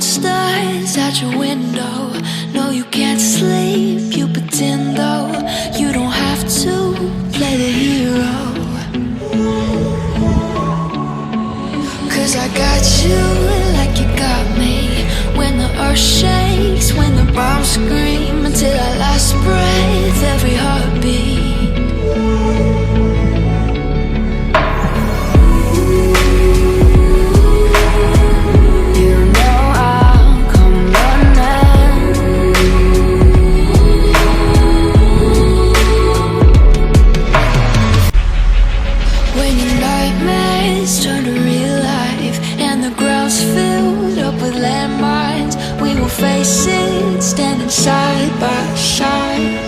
monsters out your window. No, you can't sleep, you pretend though. You don't have to play the hero, 'cause I got you like you got me. When the earth shakes, when the bombs scream, until our last breath, every heartbeat. Turn to real life and the ground's filled up with landmines. We will face it, standing side by side.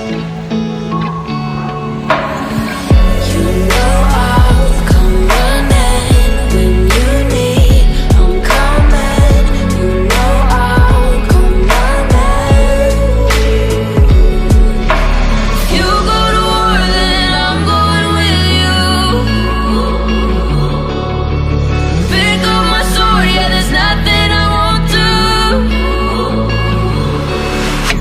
You know I'll come running when you need. I'm coming. You know I'll come running. If you go to war, then I'm going with you. There's nothing I won't do.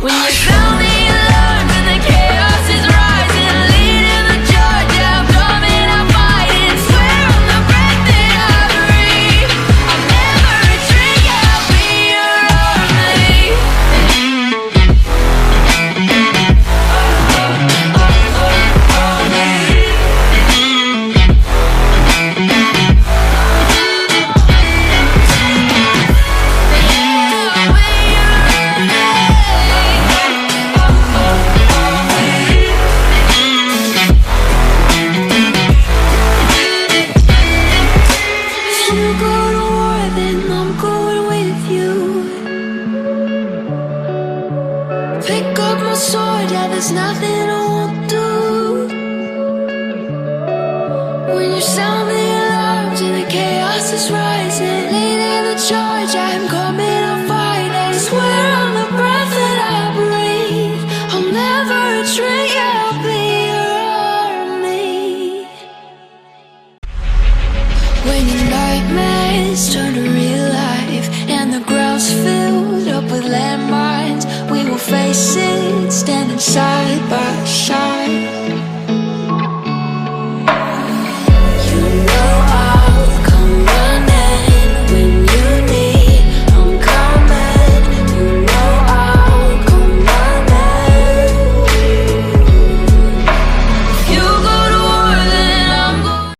When you sound the alarm and the chaos is rising, I'm leading the charge, yeah, I'm coming, I'm fighting. Swear on the breath that I breathe, I'll never retreat, yeah, I'll be your army. You go to war, then I'm going with you. Pick up my sword, yeah, there's nothing I won't